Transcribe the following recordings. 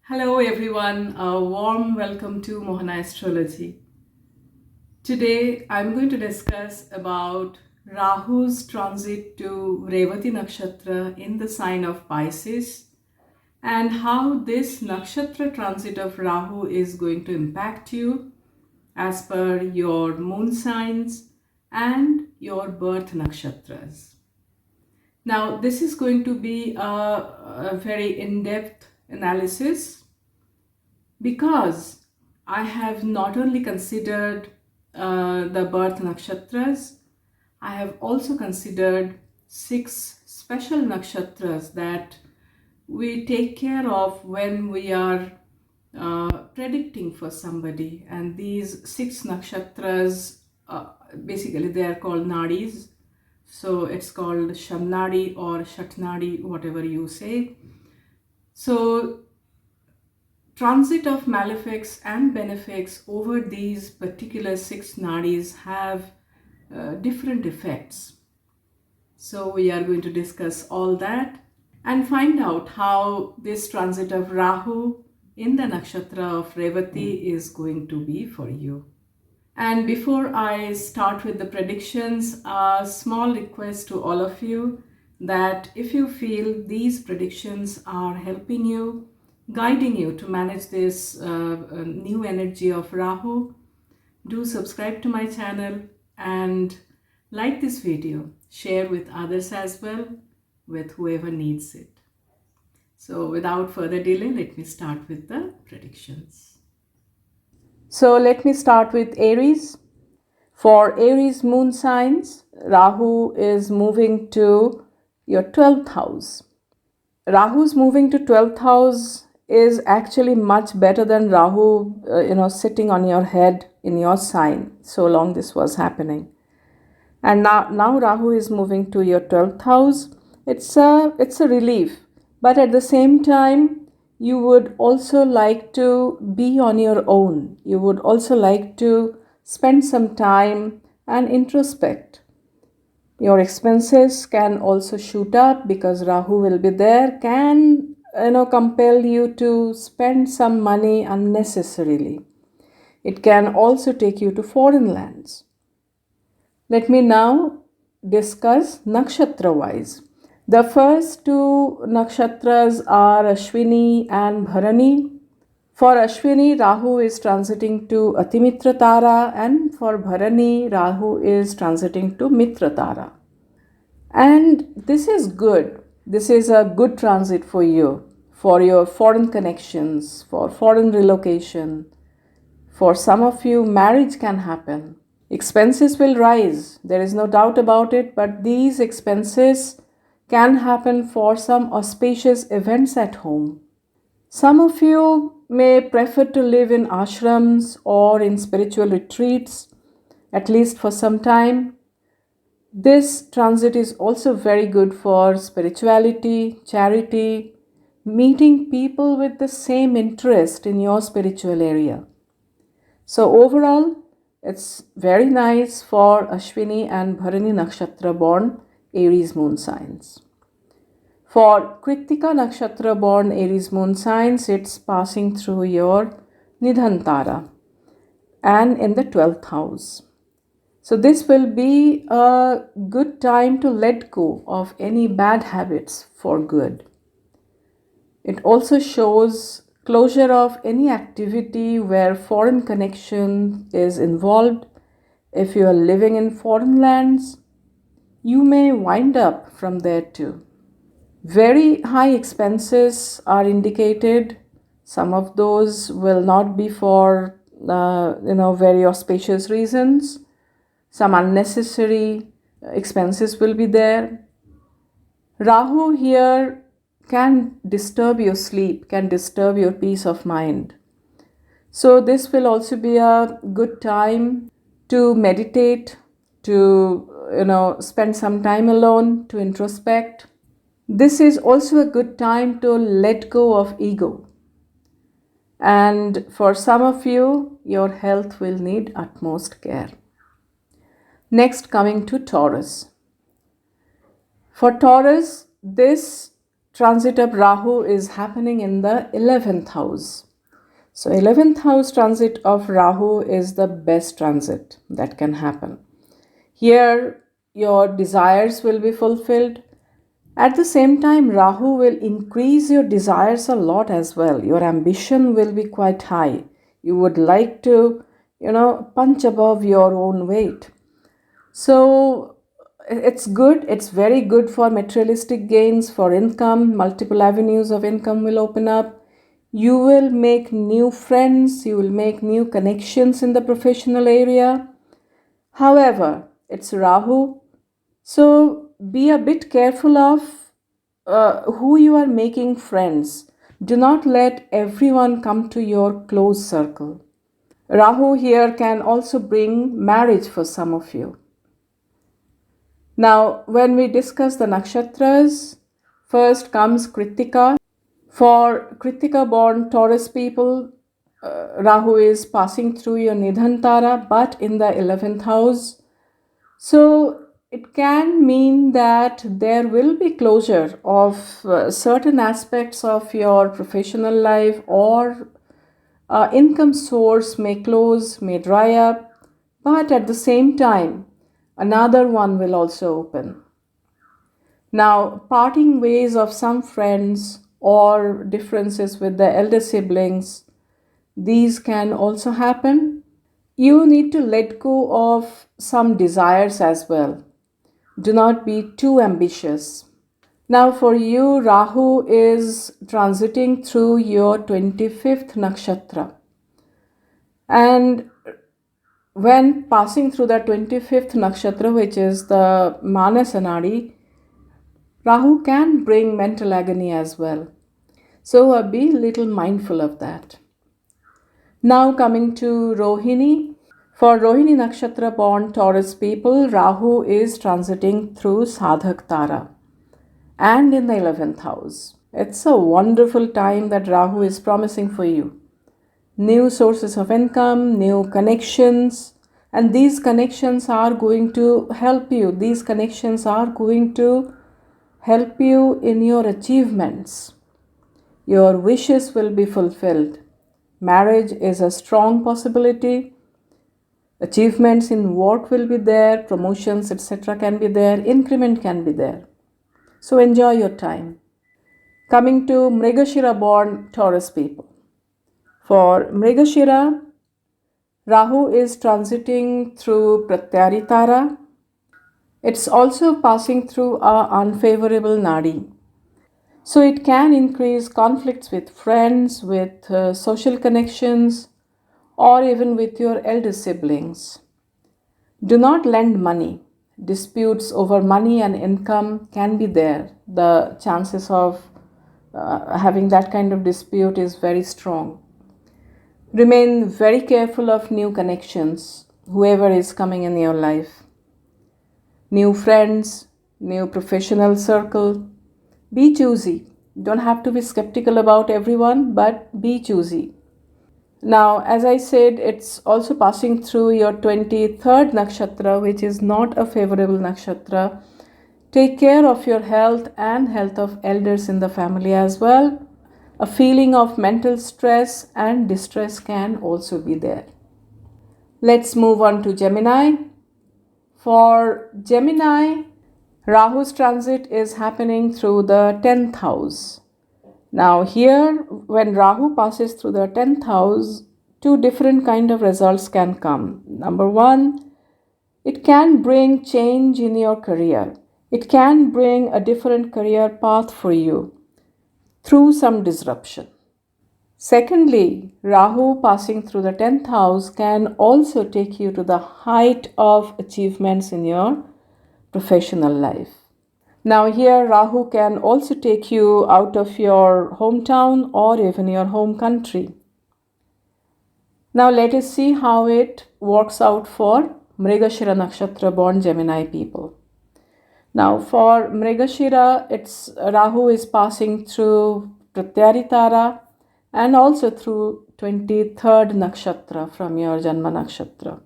Hello everyone, a warm welcome to Mohana Astrology. Today I'm going to discuss about Rahu's transit to Revati Nakshatra in the sign of Pisces and how this Nakshatra transit of Rahu is going to impact you as per your moon signs and your birth nakshatras. Now this is going to be a very in-depth analysis because I have not only considered the birth nakshatras, I have also considered 6 special nakshatras that we take care of when we are predicting for somebody. And these 6 nakshatras, basically they are called nadis. So it's called Shamnadi or Shatnadi, whatever you say. So transit of malefics and benefics over these particular 6 nadis have different effects. So we are going to discuss all that and find out how this transit of Rahu in the nakshatra of Revati is going to be for you. And before I start with the predictions, a small request to all of you that if you feel these predictions are helping you, guiding you to manage this new energy of Rahu, do subscribe to my channel and like this video, share with others as well, with whoever needs it. So without further delay, let me start with the predictions. So let me start with Aries. For Aries moon signs, Rahu is moving to your 12th house. Rahu's moving to 12th house is actually much better than Rahu, sitting on your head in your sign, so long this was happening. And now Rahu is moving to your 12th house. It's a relief, but at the same time, you would also like to be on your own. You would also like to spend some time and introspect. Your expenses can also shoot up because Rahu will be there, can compel you to spend some money unnecessarily. It can also take you to foreign lands. Let me now discuss nakshatra-wise. The first 2 nakshatras are Ashwini and Bharani. For Ashwini, Rahu is transiting to Atimitra Tara, and for Bharani, Rahu is transiting to Mitra Tara. And this is good. This is a good transit for you, for your foreign connections, for foreign relocation. For some of you, marriage can happen. Expenses will rise, there is no doubt about it, but these expenses can happen for some auspicious events at home. Some of you may prefer to live in ashrams or in spiritual retreats, at least for some time. This transit is also very good for spirituality, charity, meeting people with the same interest in your spiritual area. So overall, it's very nice for Ashwini and Bharani Nakshatra born Aries moon signs. For Kritika Nakshatra born Aries moon signs, it's passing through your Nidhan Tara and in the 12th house. So this will be a good time to let go of any bad habits for good. It also shows closure of any activity where foreign connection is involved. If you are living in foreign lands, you may wind up from there too. Very high expenses are indicated. Some of those will not be for very auspicious reasons. Some unnecessary expenses will be there. Rahu here can disturb your sleep, can disturb your peace of mind. So this will also be a good time to meditate, to spend some time alone, to introspect. This is also a good time to let go of ego. And for some of you, your health will need utmost care. Next, coming to Taurus. For Taurus, this transit of Rahu is happening in the 11th house. So 11th house transit of Rahu is the best transit that can happen. Here your desires will be fulfilled. At the same time, Rahu will increase your desires a lot as well. Your ambition will be quite high. You would like to, punch above your own weight. So it's good. It's very good for materialistic gains, for income. Multiple avenues of income will open up. You will make new friends. You will make new connections in the professional area. However, it's Rahu. So be a bit careful of who you are making friends. Do not let everyone come to your close circle. Rahu here can also bring marriage for some of you. Now, when we discuss the nakshatras, first comes Kritika. For Kritika born Taurus people, Rahu is passing through your Nidhan Tara, but in the 11th house. So it can mean that there will be closure of certain aspects of your professional life, or income source may close, may dry up, but at the same time, another one will also open. Now, parting ways of some friends or differences with the elder siblings, these can also happen. You need to let go of some desires as well. Do not be too ambitious. Now, for you, Rahu is transiting through your 25th nakshatra. And when passing through the 25th nakshatra, which is the Manasanadi, Rahu can bring mental agony as well. So be a little mindful of that. Now coming to Rohini. For Rohini Nakshatra born Taurus people, Rahu is transiting through Sadhak Tara and in the 11th house. It's a wonderful time that Rahu is promising for you. New sources of income, new connections, and these connections are going to help you. These connections are going to help you in your achievements. Your wishes will be fulfilled. Marriage is a strong possibility. Achievements in work will be there, promotions, etc. can be there, increment can be there. So enjoy your time. Coming to Mrigashira born Taurus people. For Mrigashira, Rahu is transiting through Pratyari Tara. It's also passing through a unfavorable Nadi. So it can increase conflicts with friends, with social connections, or even with your elder siblings. Do not lend money. Disputes over money and income can be there. The chances of having that kind of dispute is very strong. Remain very careful of new connections, whoever is coming in your life. New friends, new professional circle. Be choosy. Don't have to be skeptical about everyone, but be choosy. Now, as I said, it's also passing through your 23rd nakshatra, which is not a favorable nakshatra. Take care of your health and health of elders in the family as well. A feeling of mental stress and distress can also be there. Let's move on to Gemini. For Gemini, Rahu's transit is happening through the 10th house. Now here, when Rahu passes through the 10th house, two different kind of results can come. Number one, it can bring change in your career. It can bring a different career path for you through some disruption. Secondly, Rahu passing through the 10th house can also take you to the height of achievements in your professional life. Now here Rahu can also take you out of your hometown or even your home country. Now let us see how it works out for Mrigashira Nakshatra born Gemini people. Now for Mrigashira, Rahu is passing through Pratyari Tara and also through 23rd Nakshatra from your Janma Nakshatra.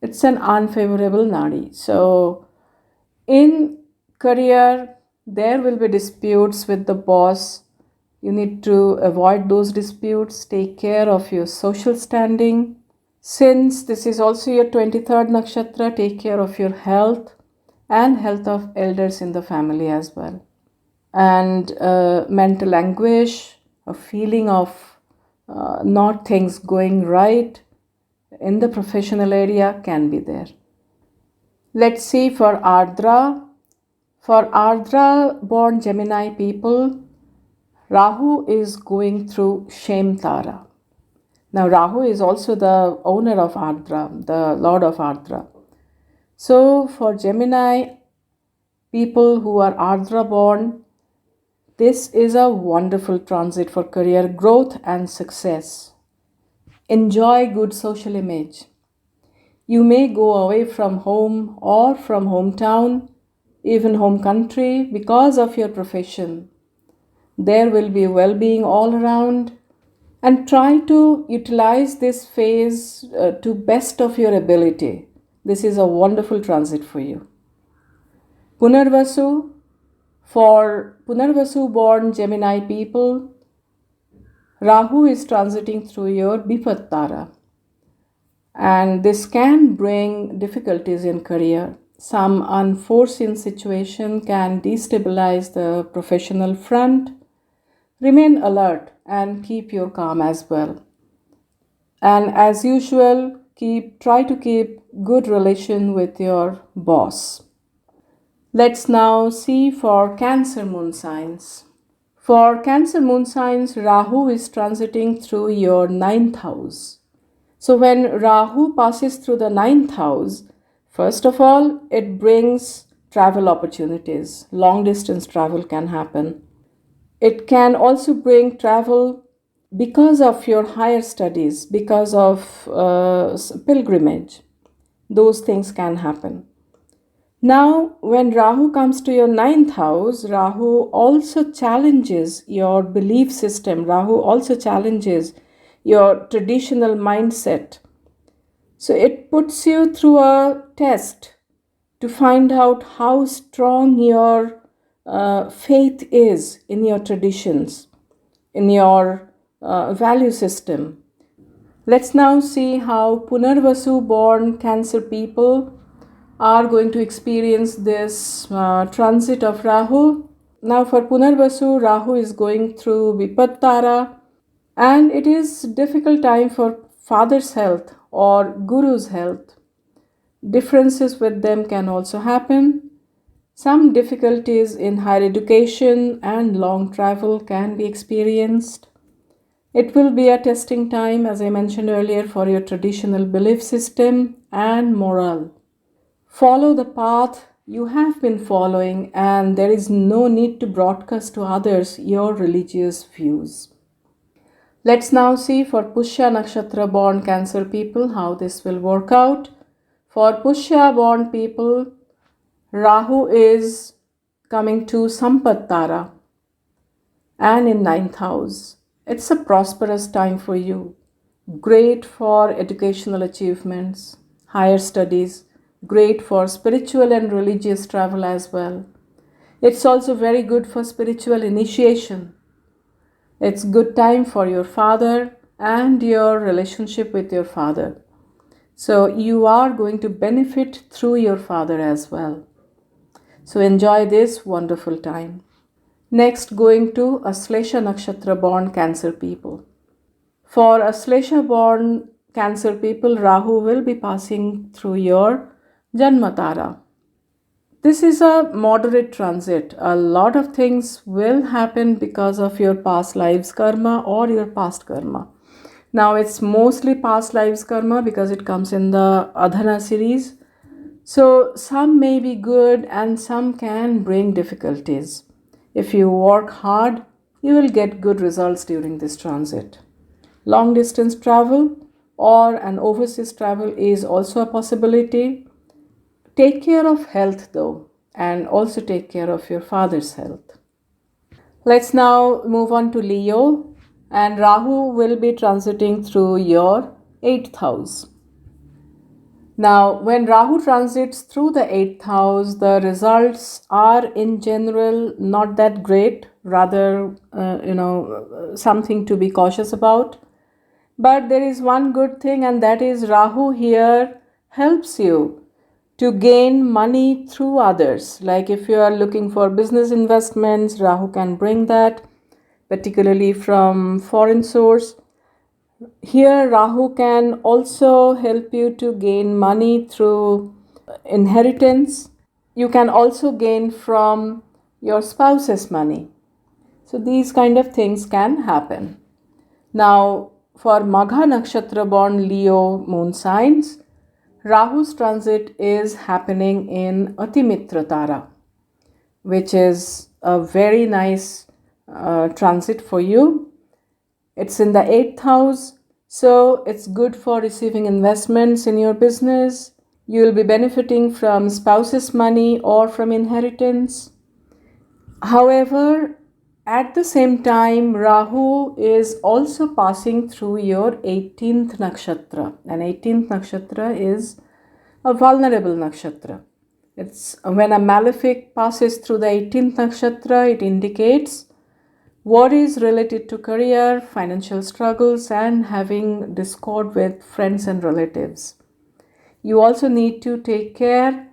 It's an unfavorable Nadi. So in career, there will be disputes with the boss. You need to avoid those disputes. Take care of your social standing. Since this is also your 23rd nakshatra, take care of your health and health of elders in the family as well. And mental anguish, a feeling of not things going right in the professional area can be there. Let's see for Ardra. For Ardra born Gemini people, Rahu is going through Shem Tara. Now, Rahu is also the owner of Ardra, the lord of Ardra. So, for Gemini people who are Ardra born, this is a wonderful transit for career growth and success. Enjoy good social image. You may go away from home or from hometown, even home country, because of your profession. There will be well-being all around, and try to utilize this phase to best of your ability. This is a wonderful transit for you. Punarvasu, for Punarvasu born Gemini people, Rahu is transiting through your Bipat Tara, and this can bring difficulties in career. Some unforeseen situation can destabilize the professional front. Remain alert and keep your calm as well. And as usual, try to keep good relation with your boss. Let's now see for Cancer moon signs. For Cancer moon signs, Rahu is transiting through your 9th house. So when Rahu passes through the 9th house, first of all, it brings travel opportunities. Long distance travel can happen. It can also bring travel because of your higher studies, because of pilgrimage. Those things can happen. Now, when Rahu comes to your 9th house, Rahu also challenges your belief system. Rahu also challenges your traditional mindset. So it puts you through a test to find out how strong your faith is in your traditions, in your value system. Let's now see how Punarvasu born Cancer people are going to experience this transit of Rahu. Now for Punarvasu, Rahu is going through Vipattara, and it is difficult time for father's health or guru's health. Differences with them can also happen. Some difficulties in higher education and long travel can be experienced. It will be a testing time, as I mentioned earlier, for your traditional belief system and morale. Follow the path you have been following, and there is no need to broadcast to others your religious views. Let's now see for Pushya Nakshatra born Cancer people how this will work out. For Pushya born people, Rahu is coming to Sampat Tara and in 9th house. It's a prosperous time for you. Great for educational achievements, higher studies, great for spiritual and religious travel as well. It's also very good for spiritual initiation. It's good time for your father and your relationship with your father. So you are going to benefit through your father as well. So enjoy this wonderful time. Next, going to Aslesha Nakshatra born Cancer people. For Aslesha born Cancer people, Rahu will be passing through your Janmatara. This is a moderate transit. A lot of things will happen because of your past lives karma or your past karma. Now it's mostly past lives karma because it comes in the Adhana series. So some may be good and some can bring difficulties. If you work hard, you will get good results during this transit. Long distance travel or an overseas travel is also a possibility. Take care of health though, and also take care of your father's health. Let's now move on to Leo, and Rahu will be transiting through your 8th house. Now, when Rahu transits through the 8th house, the results are in general not that great, rather, something to be cautious about. But there is one good thing, and that is Rahu here helps you to gain money through others. Like if you are looking for business investments, Rahu can bring that, particularly from foreign source. Here, Rahu can also help you to gain money through inheritance. You can also gain from your spouse's money. So, these kind of things can happen. Now, for Magha Nakshatra born Leo moon signs, Rahu's transit is happening in Atimitra Tara, which is a very nice transit for you. It's in the 8th house, so it's good for receiving investments in your business. You will be benefiting from spouse's money or from inheritance. However, at the same time, Rahu is also passing through your 18th nakshatra, and 18th nakshatra is a vulnerable nakshatra. It's when a malefic passes through the 18th nakshatra, it indicates worries related to career, financial struggles, and having discord with friends and relatives. You also need to take care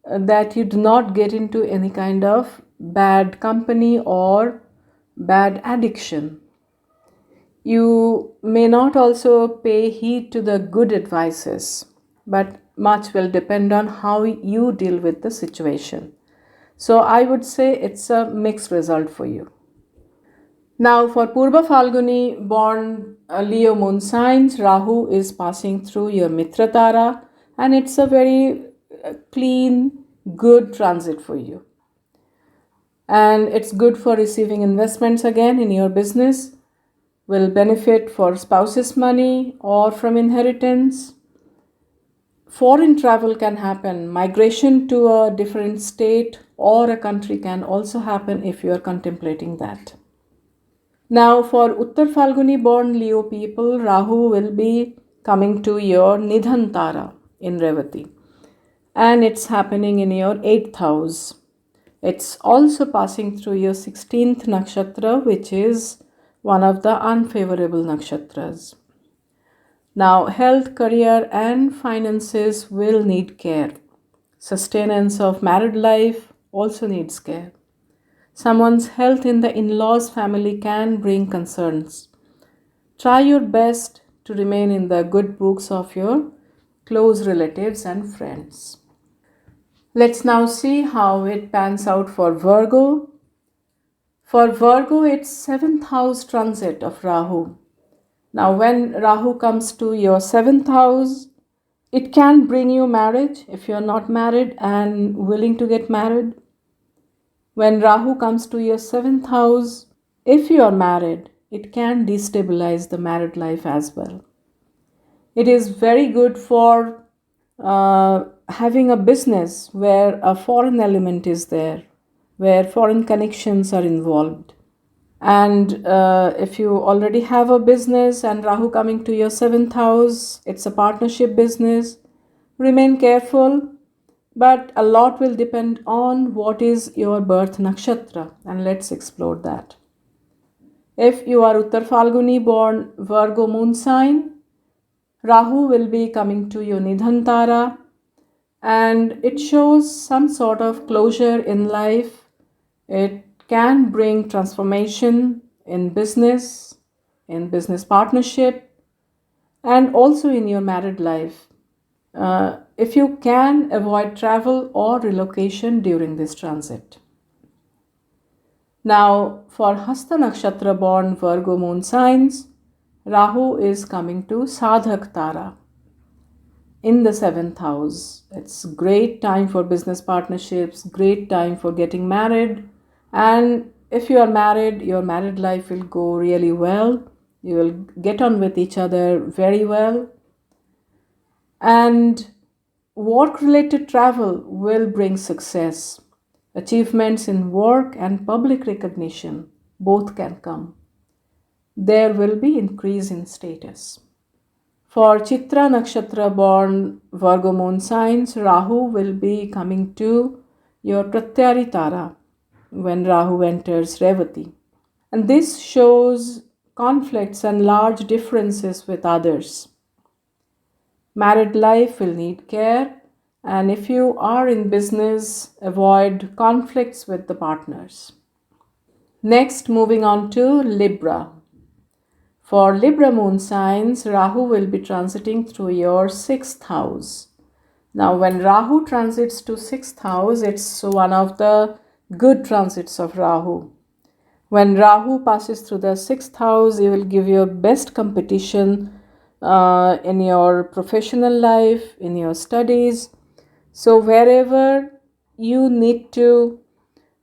that you do not get into any kind of bad company or bad addiction. You may not also pay heed to the good advices, but much will depend on how you deal with the situation. So I would say it's a mixed result for you. Now, for Purva Falguni born Leo moon signs, Rahu is passing through your Mitra Tara, and it's a very clean, good transit for you. And it's good for receiving investments again in your business, will benefit for spouse's money or from inheritance. Foreign travel can happen, migration to a different state or a country can also happen if you are contemplating that. Now, for Uttar Falguni born Leo people, Rahu will be coming to your Nidhan Tara in Revati, and it's happening in your 8th house. It's also passing through your 16th nakshatra, which is one of the unfavorable nakshatras. Now, health, career, and finances will need care. Sustenance of married life also needs care. Someone's health in the in laws family can bring concerns. Try your best to remain in the good books of your close relatives and friends. Let's now see how it pans out for Virgo. For Virgo, it's 7th house transit of Rahu. Now, when Rahu comes to your 7th house, it can bring you marriage if you're not married and willing to get married. When Rahu comes to your 7th house, if you are married, it can destabilize the married life as well. It is very good for having a business where a foreign element is there, where foreign connections are involved. And if you already have a business and Rahu coming to your 7th house, it's a partnership business, remain careful. But a lot will depend on what is your birth nakshatra, and let's explore that. If you are Uttar Falguni born Virgo moon sign, Rahu will be coming to your Nidhan Tara, and it shows some sort of closure in life. It can bring transformation in business partnership, and also in your married life. If you can avoid travel or relocation during this transit. Now, for Hasta Nakshatra born Virgo moon signs, Rahu is coming to Sadhak Tara in the 7th house. It's great time for business partnerships, great time for getting married, and if you are married, your married life will go really well. You will get on with each other very well. And work related travel will bring success. Achievements in work and public recognition both can come. There will be increase in status. For Chitra Nakshatra born Virgo moon signs, Rahu will be coming to your Pratyari Tara when Rahu enters Revati. And this shows conflicts and large differences with others. Married life will need care, and if you are in business, avoid conflicts with the partners. Next, moving on to Libra. For Libra moon signs, Rahu will be transiting through your 6th house. Now, when Rahu transits to 6th house, it's one of the good transits of Rahu. When Rahu passes through the 6th house, you will give your best competition in your professional life, in your studies. So wherever you need to,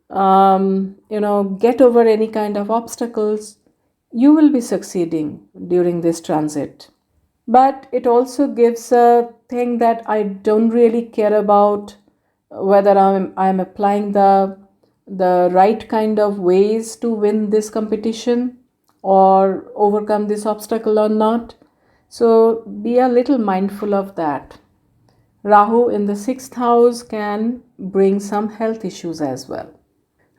get over any kind of obstacles, you will be succeeding during this transit. But it also gives a thing that I don't really care about whether I'm applying the right kind of ways to win this competition or overcome this obstacle or not. So be a little mindful of that. Rahu in the 6th house can bring some health issues as well.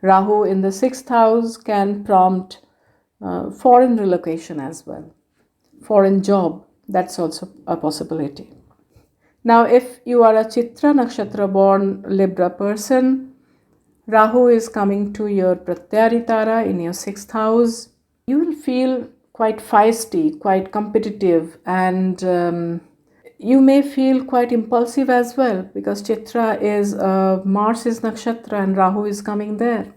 Rahu in the 6th house can prompt foreign relocation as well. Foreign job, that's also a possibility. Now, if you are a Chitra Nakshatra born Libra person, Rahu is coming to your Pratyari Tara in your 6th house. You will feel quite feisty, quite competitive, and you may feel quite impulsive as well, because Chitra is Mars is Nakshatra and Rahu is coming there.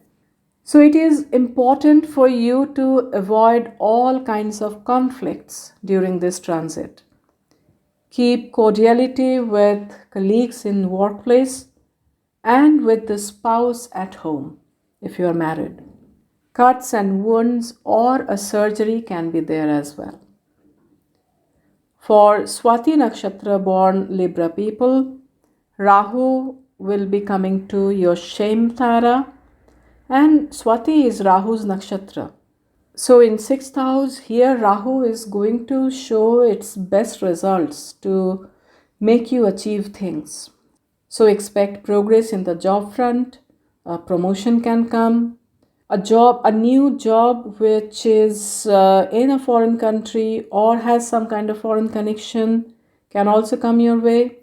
So it is important for you to avoid all kinds of conflicts during this transit. Keep cordiality with colleagues in workplace and with the spouse at home if you are married. Cuts and wounds or a surgery can be there as well. For Swati Nakshatra born Libra people, Rahu will be coming to your Shem Tara, and Swati is Rahu's Nakshatra. So in 6th house, here Rahu is going to show its best results to make you achieve things. So expect progress in the job front, a promotion can come, a new job which is in a foreign country or has some kind of foreign connection can also come your way.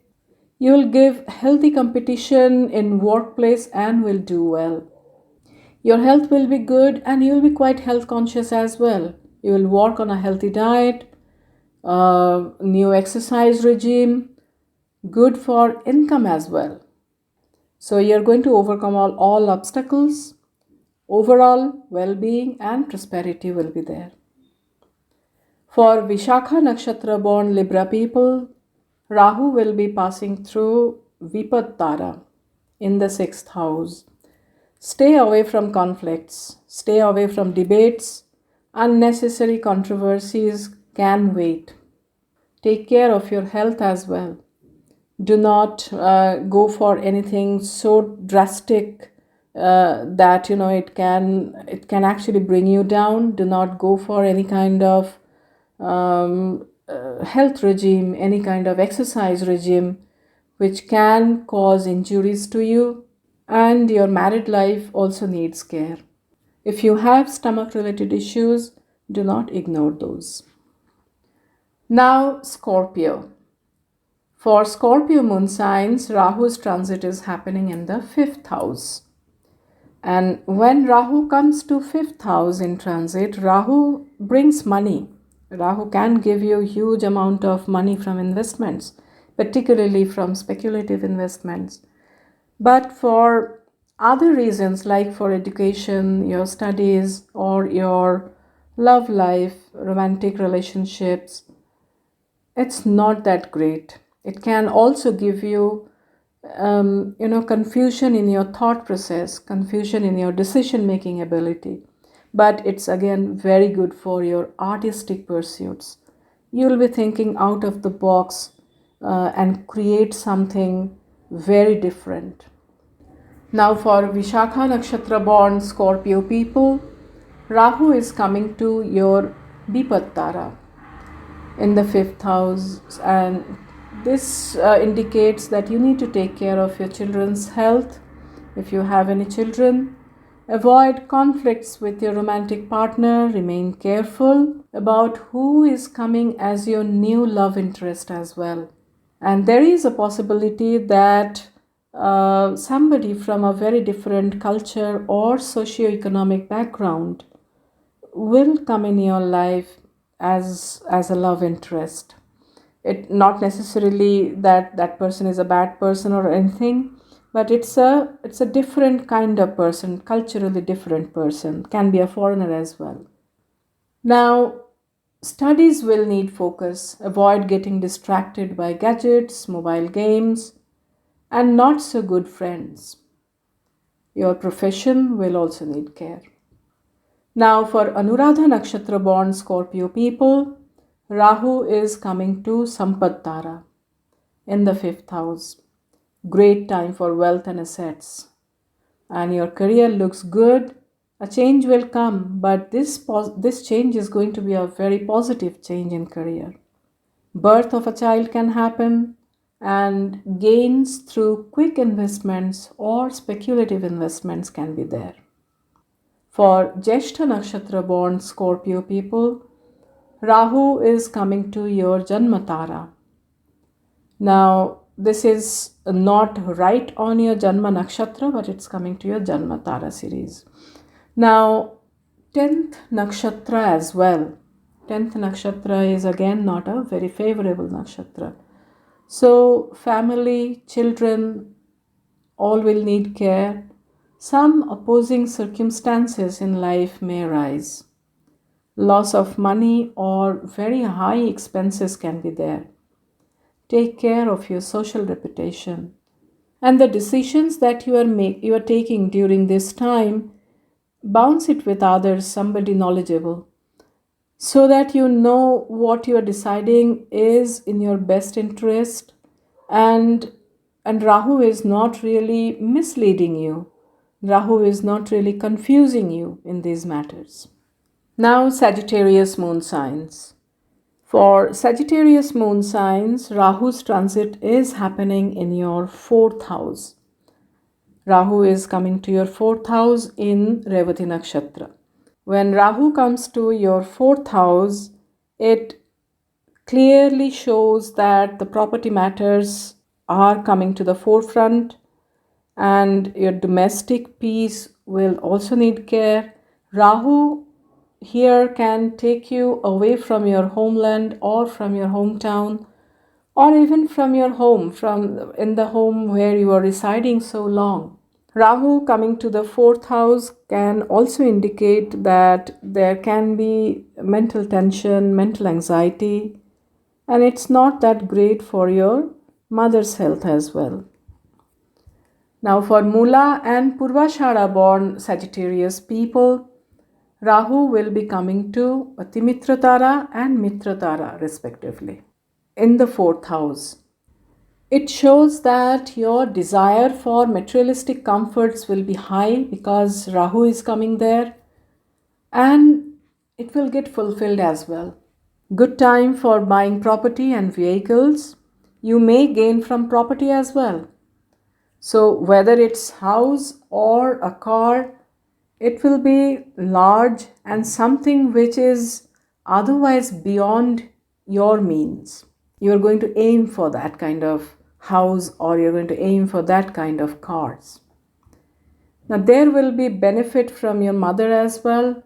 You will give healthy competition in workplace and will do well. Your health will be good and you will be quite health conscious as well. You will work on a healthy diet, new exercise regime, good for income as well. So you're going to overcome all obstacles. Overall well-being and prosperity will be there. For Vishakha Nakshatra born Libra people, Rahu will be passing through Vipat Tara in the 6th house. Stay away from conflicts, stay away from debates. Unnecessary controversies can wait. Take care of your health as well. Do not go for anything so drastic that it can actually bring you down. Do not go for any kind of health regime, any kind of exercise regime which can cause injuries to you. And your married life also needs care. If you have stomach related issues, do not ignore those. Now, Scorpio. For Scorpio moon signs, Rahu's transit is happening in the 5th house. And when Rahu comes to 5th house in transit, Rahu brings money. Rahu can give you huge amount of money from investments, particularly from speculative investments. But for other reasons, like for education, your studies, or your love life, romantic relationships, it's not that great. It can also give you confusion in your thought process, confusion in your decision making ability. But it's again very good for your artistic pursuits. You'll be thinking out of the box and create something very different. Now for Vishakha Nakshatra born Scorpio people, Rahu is coming to your Vipat Tara. in the fifth house, and this indicates that you need to take care of your children's health. If you have any children, avoid conflicts with your romantic partner, remain careful about who is coming as your new love interest as well. And there is a possibility that somebody from a very different culture or socio-economic background will come in your life as a love interest. It not necessarily that that person is a bad person or anything, but it's a different kind of person, culturally different person, can be a foreigner as well. Now, studies will need focus. Avoid getting distracted by gadgets, mobile games, and not so good friends. Your profession will also need care. Now, for Anuradha Nakshatra born Scorpio people, Rahu is coming to Sampat Tara in the fifth house. Great time for wealth and assets. And your career looks good. A change will come, but this change is going to be a very positive change in career. Birth of a child can happen, and gains through quick investments or speculative investments can be there. For Jeshta Nakshatra born Scorpio people, Rahu is coming to your Janmatara. Now, this is not right on your Janma Nakshatra, but it's coming to your Janmatara series. Now, 10th Nakshatra as well. 10th Nakshatra is again not a very favorable Nakshatra. So, family, children, all will need care. Some opposing circumstances in life may arise. Loss of money or very high expenses can be there. Take care of your social reputation. And the decisions that you are taking during this time, bounce it with others, somebody knowledgeable, so that you know what you are deciding is in your best interest, and Rahu is not really misleading you. Rahu is not really confusing you in these matters. Now, Sagittarius moon signs. For Sagittarius moon signs, Rahu's transit is happening in your fourth house. Rahu is coming to your fourth house in Revati Nakshatra. When Rahu comes to your fourth house, it clearly shows that the property matters are coming to the forefront, and your domestic peace will also need care. Rahu here can take you away from your homeland or from your hometown, or even from your home, from in the home where you are residing so long. Rahu coming to the fourth house can also indicate that there can be mental tension, mental anxiety, and it's not that great for your mother's health as well. Now, for Mula and Purvashara born Sagittarius people, Rahu will be coming to Atimitra Tara and Mitra Tara respectively in the fourth house. It shows that your desire for materialistic comforts will be high because Rahu is coming there, and it will get fulfilled as well. Good time for buying property and vehicles. You may gain from property as well. So whether it's house or a car, it will be large and something which is otherwise beyond your means. You're going to aim for that kind of house, or you're going to aim for that kind of cars. Now, there will be benefit from your mother as well.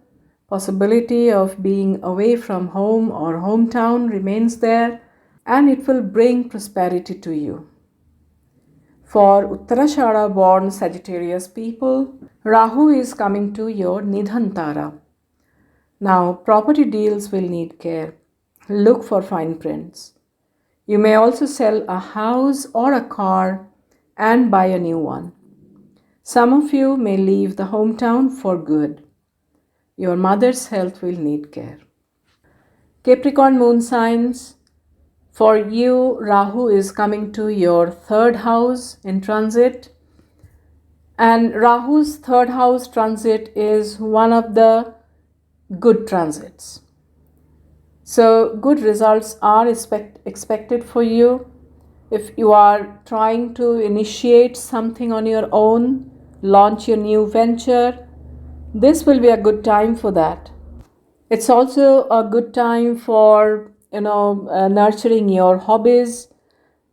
Possibility of being away from home or hometown remains there, and it will bring prosperity to you. For Uttarashara born Sagittarius people, Rahu is coming to your Nidhan Tara. Now, property deals will need care. Look for fine prints. You may also sell a house or a car and buy a new one. Some of you may leave the hometown for good. Your mother's health will need care. Capricorn moon signs. For you, Rahu is coming to your third house in transit. And Rahu's third house transit is one of the good transits. So good results are expected for you. If you are trying to initiate something on your own, launch your new venture, this will be a good time for that. It's also a good time for nurturing your hobbies.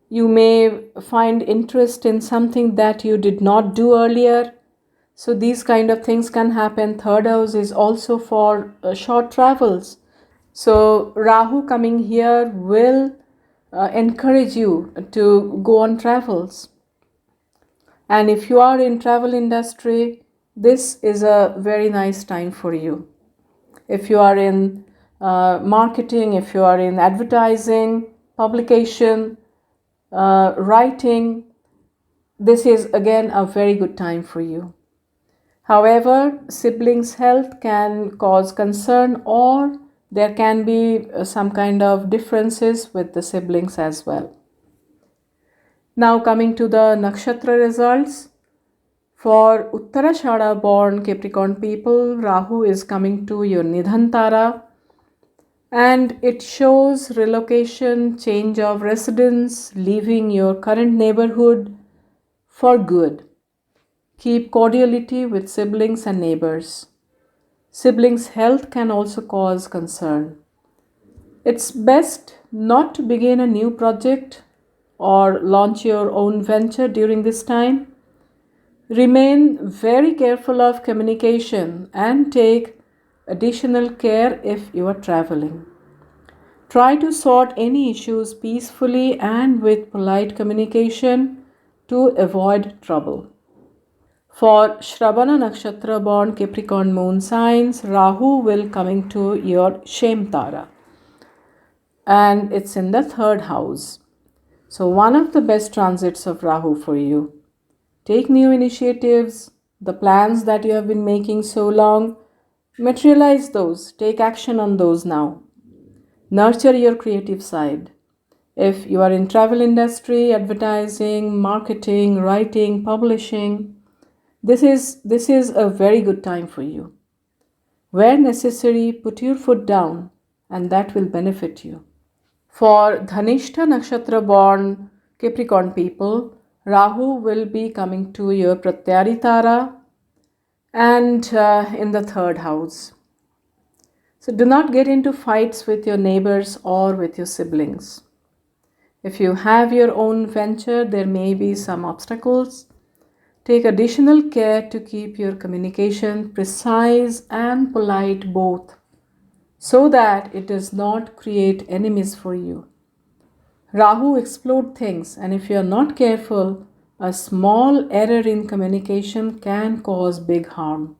You may find interest in something that you did not do earlier. So these kind of things can happen. Third house is also for short travels. So Rahu coming here will encourage you to go on travels. And if you are in travel industry, this is a very nice time for you. If you are in marketing, if you are in advertising, publication, writing, this is again a very good time for you. However, siblings' health can cause concern, or there can be some kind of differences with the siblings as well. Now coming to the nakshatra results. For Uttarashada born Capricorn people, Rahu is coming to your Nidhan Tara, and it shows relocation, change of residence, leaving your current neighborhood for good. Keep cordiality with siblings and neighbors. Siblings' health can also cause concern. It's best not to begin a new project or launch your own venture during this time. Remain very careful of communication and take additional care if you are traveling. Try to sort any issues peacefully and with polite communication to avoid trouble. For Shravana Nakshatra born Capricorn moon signs, Rahu will coming to your Shem Tara, and it's in the third house. So one of the best transits of Rahu for you. Take new initiatives, the plans that you have been making so long, materialize those, take action on those now. Nurture your creative side. If you are in travel industry, advertising, marketing, writing, publishing, this is a very good time for you. Where necessary, put your foot down, and that will benefit you. For Dhanishta Nakshatra born Capricorn people, Rahu will be coming to your Pratyari Tara and in the third house. So do not get into fights with your neighbors or with your siblings. If you have your own venture, there may be some obstacles. Take additional care to keep your communication precise and polite both, so that it does not create enemies for you. Rahu explodes things, and if you are not careful, a small error in communication can cause big harm.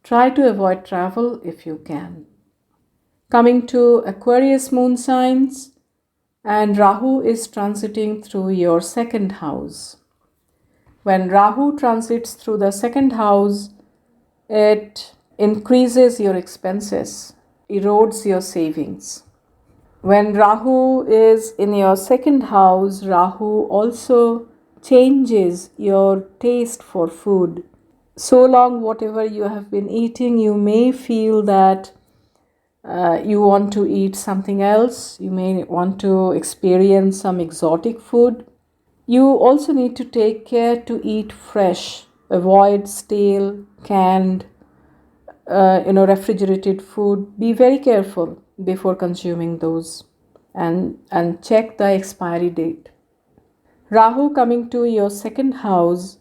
Try to avoid travel if you can. Coming to Aquarius moon signs, and Rahu is transiting through your second house. When Rahu transits through the second house, it increases your expenses, erodes your savings. When Rahu is in your second house, Rahu also changes your taste for food. So long, whatever you have been eating, you may feel that you want to eat something else. You may want to experience some exotic food. You also need to take care to eat fresh. Avoid stale, canned, refrigerated food. Be very careful before consuming those, and check the expiry date. Rahu coming to your second house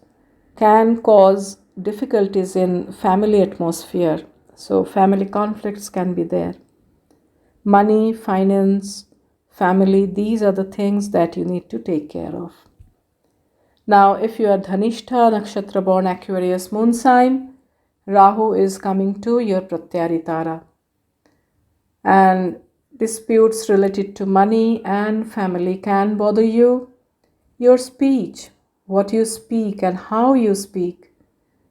can cause difficulties in family atmosphere. So family conflicts can be there. Money, finance, family, these are the things that you need to take care of. Now, if you are Dhanishta Nakshatra born Aquarius moon sign, Rahu is coming to your Pratyari Tara. And disputes related to money and family can bother you. Your speech, what you speak and how you speak,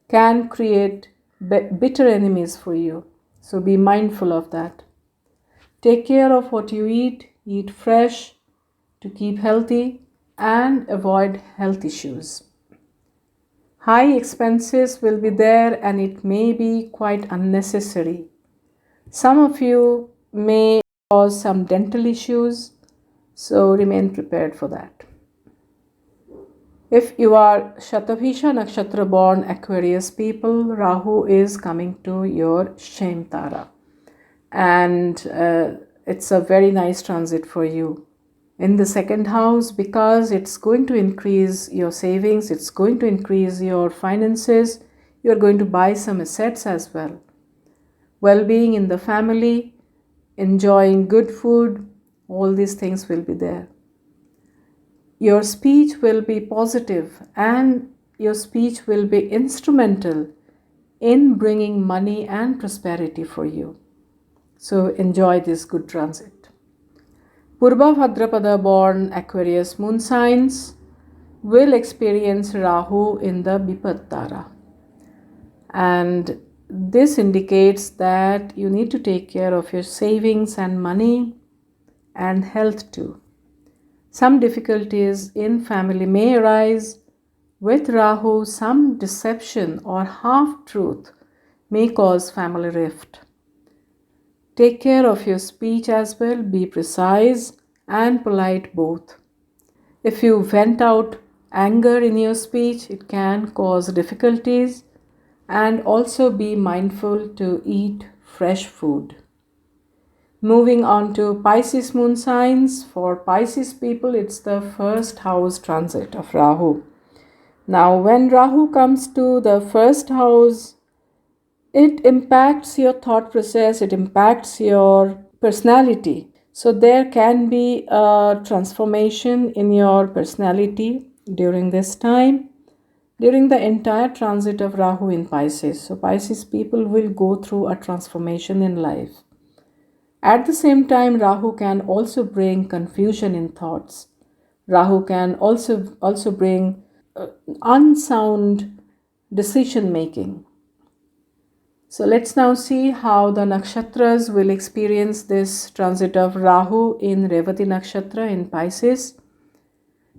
can create bitter enemies for you. So be mindful of that. Take care of what you eat fresh to keep healthy and avoid health issues. High expenses will be there, and it may be quite unnecessary. Some of you may cause some dental issues, so remain prepared for that. If you are Shatabhisha Nakshatra born Aquarius people, Rahu is coming to your Shem Tara, and it's a very nice transit for you in the second house, because it's going to increase your savings, it's going to increase your finances, you're going to buy some assets as well. Well-being in the family, enjoying good food, all these things will be there. Your speech will be positive, and your speech will be instrumental in bringing money and prosperity for you. So enjoy this good transit. Purva Bhadrapada born Aquarius moon signs will experience Rahu in the Bipat Tara, and this indicates that you need to take care of your savings and money and health too. Some difficulties in family may arise. With Rahu, some deception or half-truth may cause family rift. Take care of your speech as well. Be precise and polite both. If you vent out anger in your speech, it can cause difficulties. And also be mindful to eat fresh food. Moving on to Pisces moon signs. For Pisces people, it's the first house transit of Rahu. Now, when Rahu comes to the first house, it impacts your thought process, it impacts your personality. So there can be a transformation in your personality during this time, during the entire transit of Rahu in Pisces. So Pisces people will go through a transformation in life. At the same time, Rahu can also bring confusion in thoughts. Rahu can also bring unsound decision making. So let's now see how the nakshatras will experience this transit of Rahu in Revati Nakshatra in Pisces.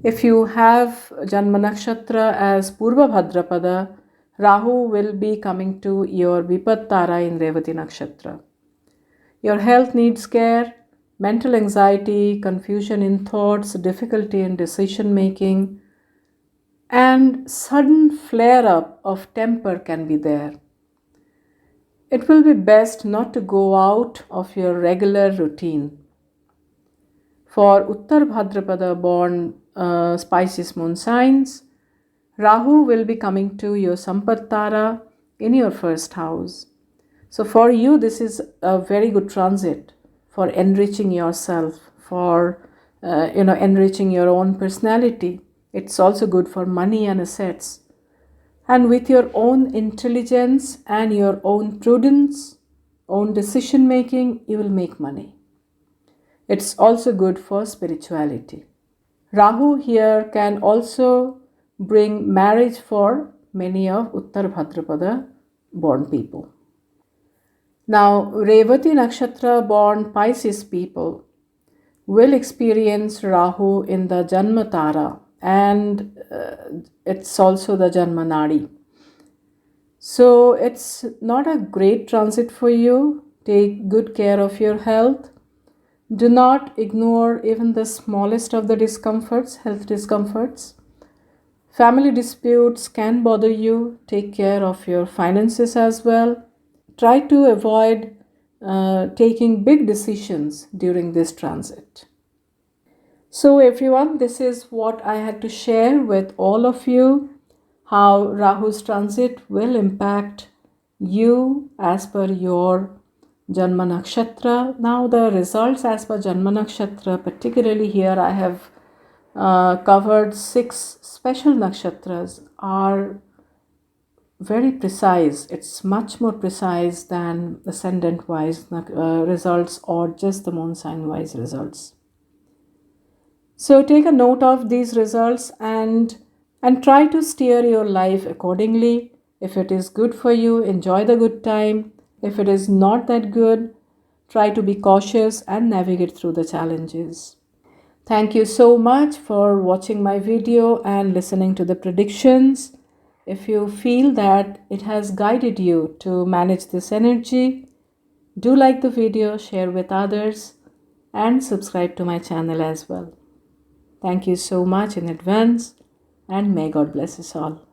If you have Janma Nakshatra as Purva Bhadrapada, Rahu will be coming to your Vipat Tara in Revati Nakshatra. Your health needs care, mental anxiety, confusion in thoughts, difficulty in decision making, and sudden flare-up of temper can be there. It will be best not to go out of your regular routine. For Uttar Bhadrapada born Pisces moon signs, Rahu will be coming to your Sampat Tara in your first house. So for you, this is a very good transit for enriching yourself, for enriching your own personality. It's also good for money and assets. And with your own intelligence and your own prudence, own decision making, you will make money. It's also good for spirituality. Rahu here can also bring marriage for many of Uttar Bhadrapada born people. Now, Revati Nakshatra born Pisces people will experience Rahu in the Janma Tara, and it's also the Janma Nadi. So it's not a great transit for you. Take good care of your health. Do not ignore even the smallest of the health discomforts. Family disputes can bother you. Take care of your finances as well. Try to avoid taking big decisions during this transit. So everyone, this is what I had to share with all of you, how Rahu's transit will impact you as per your Janma Nakshatra. Now the results as per Janma Nakshatra, particularly here I have covered 6 special nakshatras, are very precise. It's much more precise than ascendant wise results or just the moon sign wise results. So take a note of these results and try to steer your life accordingly. If it is good for you, enjoy the good time. If it is not that good, try to be cautious and navigate through the challenges. Thank you so much for watching my video and listening to the predictions. If you feel that it has guided you to manage this energy, do like the video, share with others, and subscribe to my channel as well. Thank you so much in advance, and may God bless us all.